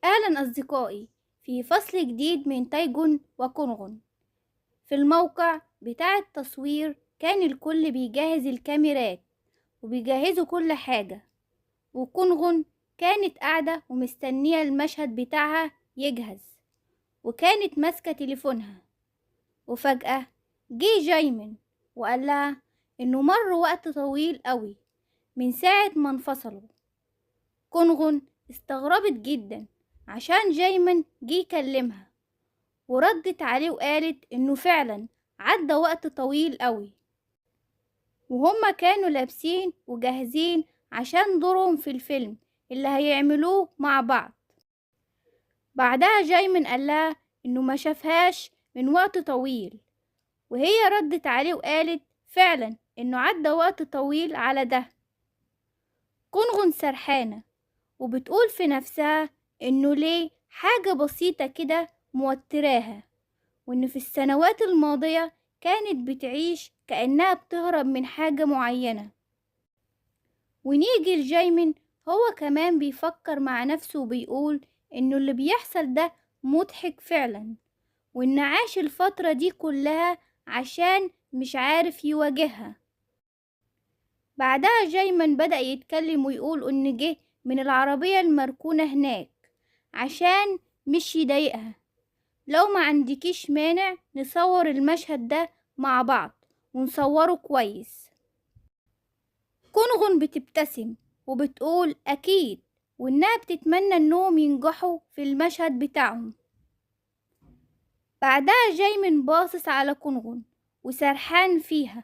أهلا أصدقائي في فصل جديد من تايجون وكونغون. في الموقع بتاع التصوير كان الكل بيجهز الكاميرات وبيجهزوا كل حاجة، وكونغون كانت قاعدة ومستنية المشهد بتاعها يجهز، وكانت ماسكة تليفونها. وفجأة جه جايمن وقال لها إنه مر وقت طويل قوي من ساعة ما انفصلوا. كونغون استغربت جدا عشان جايمن جه يكلمها، وردت عليه وقالت إنه فعلا عدى وقت طويل قوي، وهما كانوا لابسين وجاهزين عشان دورهم في الفيلم اللي هيعملوه مع بعض. بعدها جايمن قالها إنه ما شافهاش من وقت طويل، وهي ردت عليه وقالت فعلا إنه عدى وقت طويل على ده. كونغون سرحانة وبتقول في نفسها إنه ليه حاجة بسيطة كده موتراها، وإن في السنوات الماضية كانت بتعيش كأنها بتهرب من حاجة معينة. ونيجي لجايمن، هو كمان بيفكر مع نفسه وبيقول إنه اللي بيحصل ده مضحك فعلا، وإن عاش الفترة دي كلها عشان مش عارف يواجهها. بعدها جايمن بدأ يتكلم ويقول إن جه من العربية المركونة هناك عشان مش يضايقها. لو ما عندكيش مانع نصور المشهد ده مع بعض ونصوره كويس. كونغون بتبتسم وبتقول أكيد، وإنها بتتمنى إنهم ينجحوا في المشهد بتاعهم. بعدها جايمن باصص على كونغون وسرحان فيها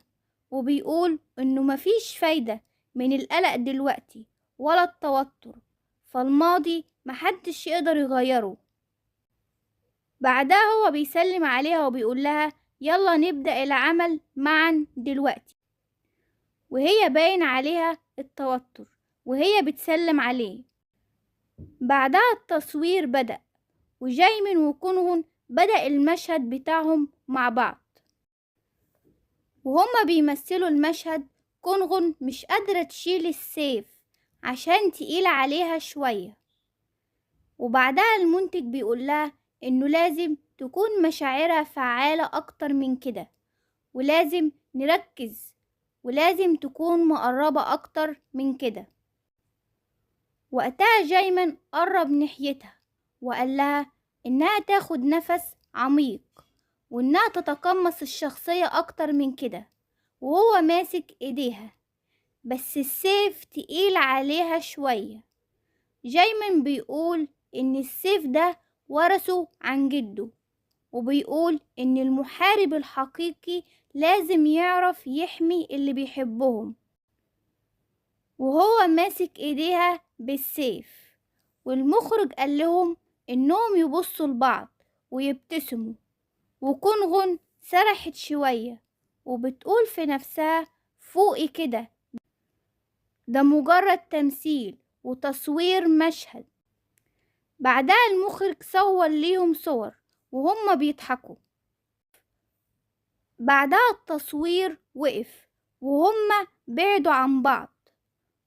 وبيقول إنه مفيش فايدة من القلق دلوقتي ولا التوتر، فالماضي محدش يقدر يغيره. بعدها هو بيسلم عليها وبيقول لها يلا نبدأ العمل معا دلوقتي، وهي باين عليها التوتر وهي بتسلم عليه. بعدها التصوير بدأ، وجايمن وكونغون بدأ المشهد بتاعهم مع بعض. وهما بيمثلوا المشهد، كونغون مش قادرة تشيل السيف عشان تقيل عليها شوية، وبعدها المنتج بيقول لها إنه لازم تكون مشاعرها فعالة أكتر من كده، ولازم نركز، ولازم تكون مقربة أكتر من كده. وقتها جايمن قرب ناحيتها وقال لها إنها تاخد نفس عميق، وإنها تتقمص الشخصية أكتر من كده، وهو ماسك إيديها بس السيف تقيل عليها شوية. جايمن بيقول إن السيف ده ورثه عن جده، وبيقول إن المحارب الحقيقي لازم يعرف يحمي اللي بيحبهم، وهو ماسك إيديها بالسيف. والمخرج قال لهم إنهم يبصوا لبعض ويبتسموا، وكونغون سرحت شوية وبتقول في نفسها فوقي كده، ده مجرد تمثيل وتصوير مشهد. بعدها المخرج صور ليهم صور وهم بيضحكوا. بعدها التصوير وقف وهم بعدوا عن بعض،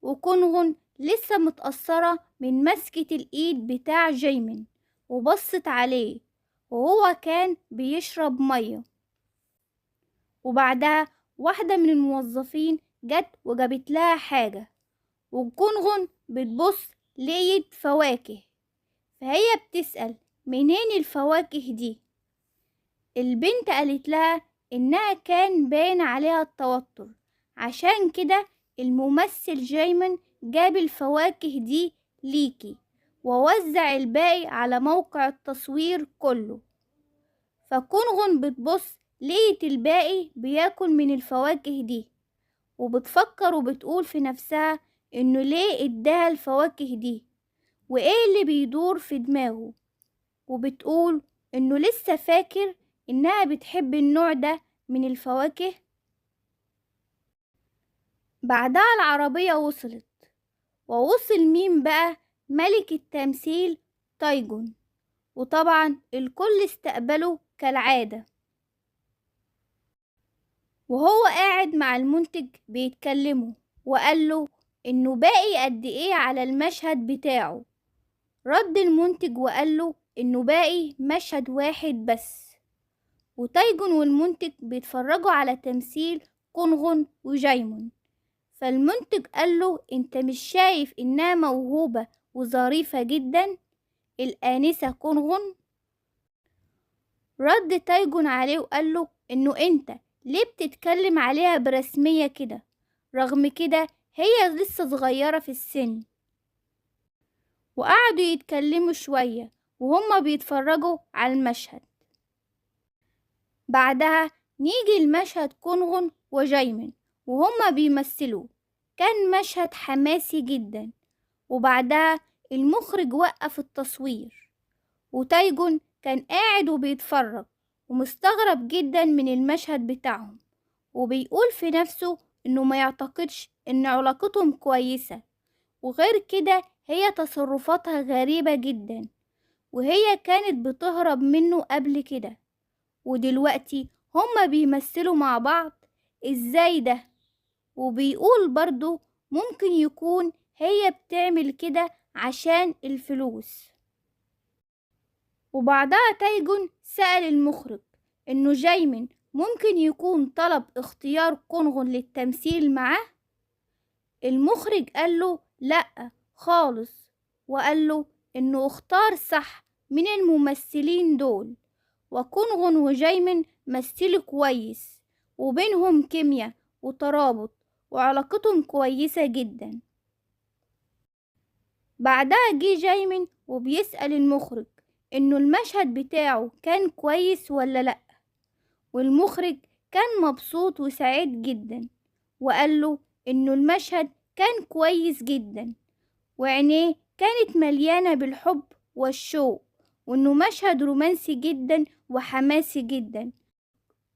وكونغون لسه متأثرة من مسكة الإيد بتاع جايمن، وبصت عليه وهو كان بيشرب مية. وبعدها واحدة من الموظفين جت وجابت لها حاجة، وكونغون بتبص لقيت فواكه، فهي بتسأل منين الفواكه دي. البنت قالت لها إنها كان باين عليها التوتر، عشان كده الممثل جايمن جاب الفواكه دي ليكي ووزع الباقي على موقع التصوير كله. فكونغون بتبص لقيت الباقي بياكل من الفواكه دي، وبتفكر وبتقول في نفسها إنه ليه اداها الفواكه دي وإيه اللي بيدور في دماغه، وبتقول إنه لسه فاكر إنها بتحب النوع ده من الفواكه. بعدها العربية وصلت، ووصل مين بقى؟ ملك التمثيل تايجون، وطبعا الكل استقبله كالعادة، وهو قاعد مع المنتج بيتكلموا، وقال له إنه باقي قد إيه على المشهد بتاعه. رد المنتج وقاله إنه باقي مشهد واحد بس، وتايجون والمنتج بيتفرجوا على تمثيل كونغون وجايمون. فالمنتج قاله: انت مش شايف انها موهوبة وظريفة جدا الآنسة كونغون؟ رد تايجون عليه وقاله انه انت ليه بتتكلم عليها برسمية كده، رغم كده هي لسه صغيرة في السن. وقعدوا يتكلموا شوية وهما بيتفرجوا على المشهد. بعدها نيجي المشهد كونغون وجايمن وهما بيمثلوا. كان مشهد حماسي جدا، وبعدها المخرج وقف التصوير، وتايجون كان قاعد وبيتفرج ومستغرب جدا من المشهد بتاعهم، وبيقول في نفسه انه ما يعتقدش ان علاقتهم كويسة، وغير كده هي تصرفاتها غريبة جدا، وهي كانت بتهرب منه قبل كده، ودلوقتي هما بيمثلوا مع بعض. ازاي ده؟ وبيقول برضو ممكن يكون هي بتعمل كده عشان الفلوس. وبعدها تايجون سأل المخرج إنه جايمن ممكن يكون طلب اختيار كونغون للتمثيل معاه. المخرج قاله لأ خالص، وقاله إنه اختار صح من الممثلين دول، وكونغون وجايمن مثلوا كويس وبينهم كيمياء وترابط وعلاقتهم كويسة جدا. بعدها جه جايمن وبيسأل المخرج إنه المشهد بتاعه كان كويس ولا لأ، والمخرج كان مبسوط وسعيد جدا، وقاله إنه المشهد كان كويس جدا، وعينيه كانت مليانة بالحب والشوق، وإنه مشهد رومانسي جدا وحماسي جدا،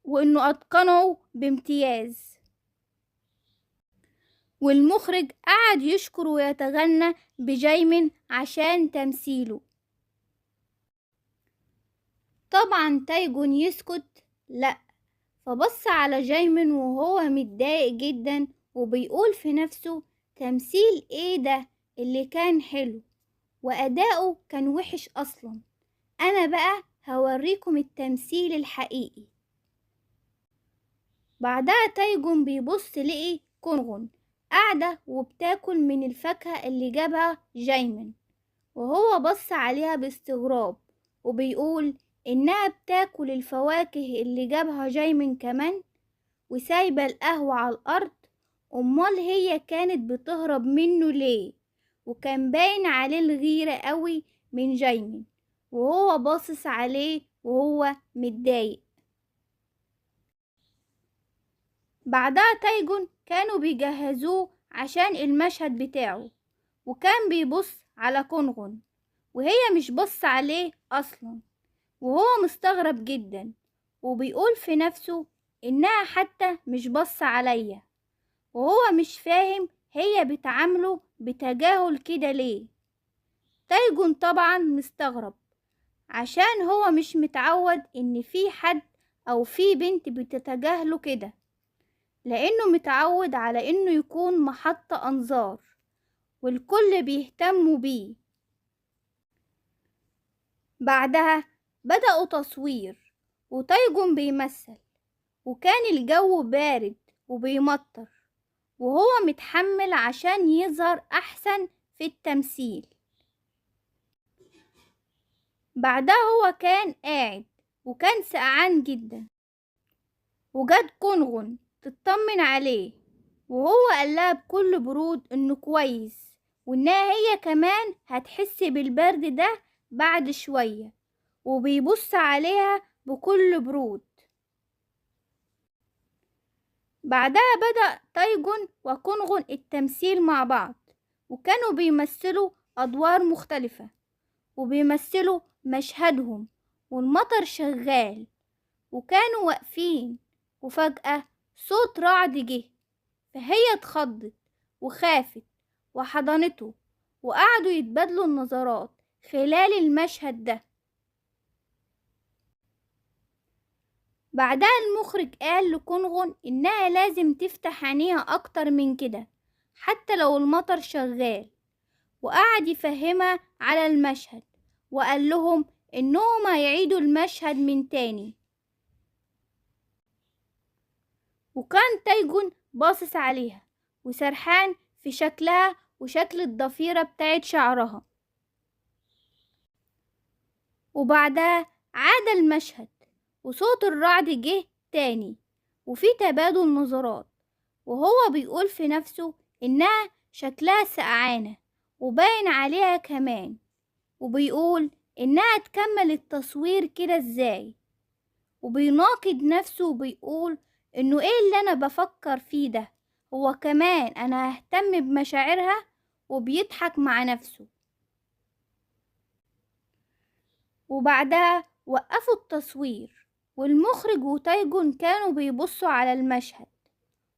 وإنه أتقنه بامتياز. والمخرج قعد يشكر ويتغنى بجايمن عشان تمثيله. طبعا تايجون يسكت؟ لأ، فبص على جايمن وهو متضايق جدا وبيقول في نفسه: تمثيل ايه ده اللي كان حلو وأداؤه كان وحش أصلا، أنا بقى هوريكم التمثيل الحقيقي. بعدها تايجون بيبص لقي كونغون قاعدة وبتاكل من الفاكهة اللي جابها جايمن، وهو بص عليها باستغراب وبيقول إنها بتاكل الفواكه اللي جابها جايمن كمان، وسايبة القهوة على الأرض. أمال هي كانت بتهرب منه ليه؟ وكان باين عليه الغيرة قوي من جايمن وهو باصص عليه وهو متضايق. بعدها تايجون كانوا بيجهزوه عشان المشهد بتاعه، وكان بيبص على كونغون وهي مش بص عليه أصلا، وهو مستغرب جدا وبيقول في نفسه إنها حتى مش بص عليا، وهو مش فاهم هي بتعامله بتجاهل كده ليه. تايجون طبعا مستغرب عشان هو مش متعود إن في حد أو في بنت بتتجاهله كده، لأنه متعود على إنه يكون محط أنظار والكل بيهتموا بيه. بعدها بدأوا تصوير وتايجون بيمثل، وكان الجو بارد وبيمطر، وهو متحمل عشان يظهر أحسن في التمثيل. بعدها هو كان قاعد وكان سقعان جدا، وجت كونغون تطمن عليه، وهو قالها بكل برود إنه كويس وإنها هي كمان هتحس بالبرد ده بعد شوية، وبيبص عليها بكل برود. بعدها بدأ تايجون وكونغون التمثيل مع بعض، وكانوا بيمثلوا أدوار مختلفة وبيمثلوا مشهدهم، والمطر شغال وكانوا واقفين، وفجأة صوت رعد جه، فهي اتخضت وخافت وحضنته، وقعدوا يتبادلوا النظرات خلال المشهد ده. بعدها المخرج قال لكونغون إنها لازم تفتح عينيها أكتر من كده حتى لو المطر شغال، وقعد يفهمها على المشهد وقال لهم إنهم هيعيدوا المشهد من تاني. وكان تايجون باصص عليها وسرحان في شكلها وشكل الضفيرة بتاعت شعرها. وبعدها عاد المشهد وصوت الرعد جه تاني وفي تبادل نظرات، وهو بيقول في نفسه إنها شكلها سقعانة وباين عليها كمان، وبيقول إنها تكمل التصوير كده إزاي، وبيناقض نفسه وبيقول إنه إيه اللي أنا بفكر فيه ده، هو كمان أنا ههتم بمشاعرها، وبيضحك مع نفسه. وبعدها وقفوا التصوير والمخرج وتايجون كانوا بيبصوا على المشهد،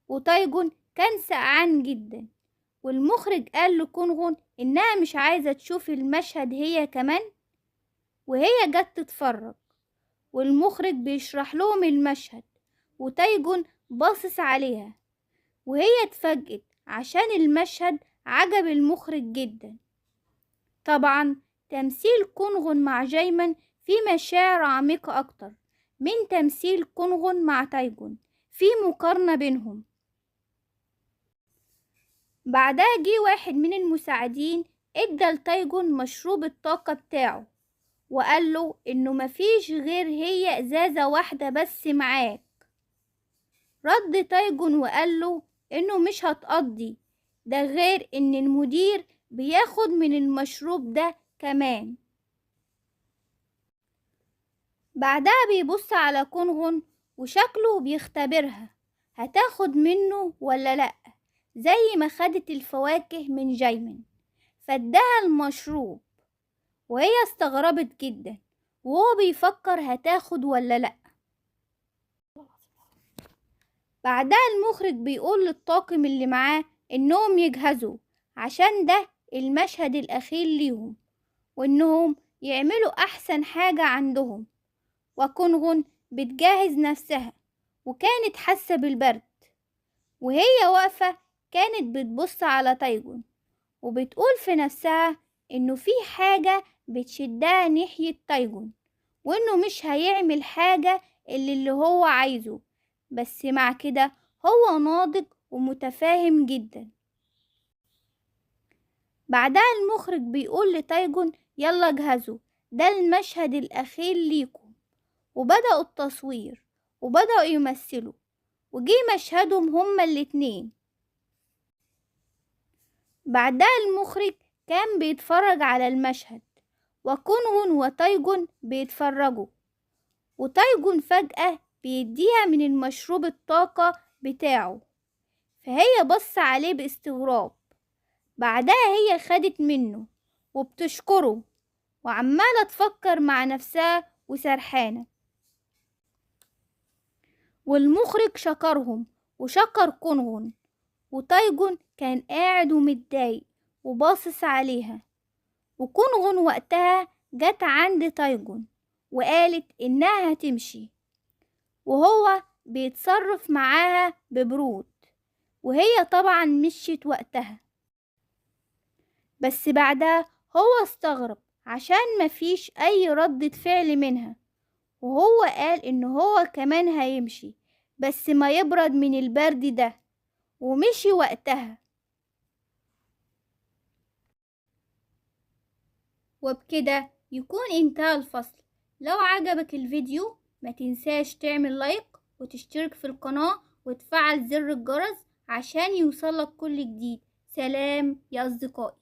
وتايجون كان سقعان جدا، والمخرج قال لكونغون إنها مش عايزة تشوف المشهد هي كمان، وهي جت تتفرج، والمخرج بيشرح لهم المشهد وتايجون باصص عليها، وهي اتفاجئت عشان المشهد عجب المخرج جدا. طبعا تمثيل كونغون مع جايمان في مشاعر عميقة أكتر من تمثيل كونغون مع تايجون، في مقارنة بينهم. بعدها جه واحد من المساعدين ادى لتايجون مشروب الطاقة بتاعه وقال له إنه مفيش غير هي إزازة واحدة بس معاك. رد تايجون وقال له إنه مش هتقضي، ده غير إن المدير بياخد من المشروب ده كمان. بعدها بيبص على كونغون وشكله بيختبرها هتاخد منه ولا لأ، زي ما خدت الفواكه من جايمان، فادها المشروب وهي استغربت جدا وهو بيفكر هتاخد ولا لأ. بعدها المخرج بيقول للطاقم اللي معاه إنهم يجهزوا عشان ده المشهد الأخير ليهم، وإنهم يعملوا أحسن حاجة عندهم. وكونغون بتجهز نفسها وكانت حاسة بالبرد، وهي واقفة كانت بتبص على تايجون وبتقول في نفسها إنه في حاجة بتشدها ناحية تايجون، وإنه مش هيعمل حاجة اللي هو عايزه، بس مع كده هو ناضج ومتفاهم جدا. بعدها المخرج بيقول لتايجون يلا جهزوا، ده المشهد الأخير ليكم. وبدأوا التصوير وبدأوا يمثلوا، وجي مشهدهم هما الاتنين. بعدها المخرج كان بيتفرج على المشهد وكونغون وتايجون بيتفرجوا، وتايجون فجأة بيديها من المشروب الطاقة بتاعه، فهي بص عليه باستغراب. بعدها هي خدت منه وبتشكره وعمالة تفكر مع نفسها وسرحانة. والمخرج شكرهم وشكر كونغون، وتايجون كان قاعد ومتضايق وباصص عليها. وكونغون وقتها جت عند تايجون وقالت إنها هتمشي، وهو بيتصرف معاها ببرود، وهي طبعا مشيت وقتها. بس بعدها هو استغرب عشان مفيش أي ردة فعل منها، وهو قال إنه هو كمان هيمشي بس ما يبرد من البرد ده، ومشي وقتها. وبكده يكون انتهى الفصل. لو عجبك الفيديو ما تنساش تعمل لايك وتشترك في القناة وتفعل زر الجرس عشان يوصلك كل جديد. سلام يا أصدقائي.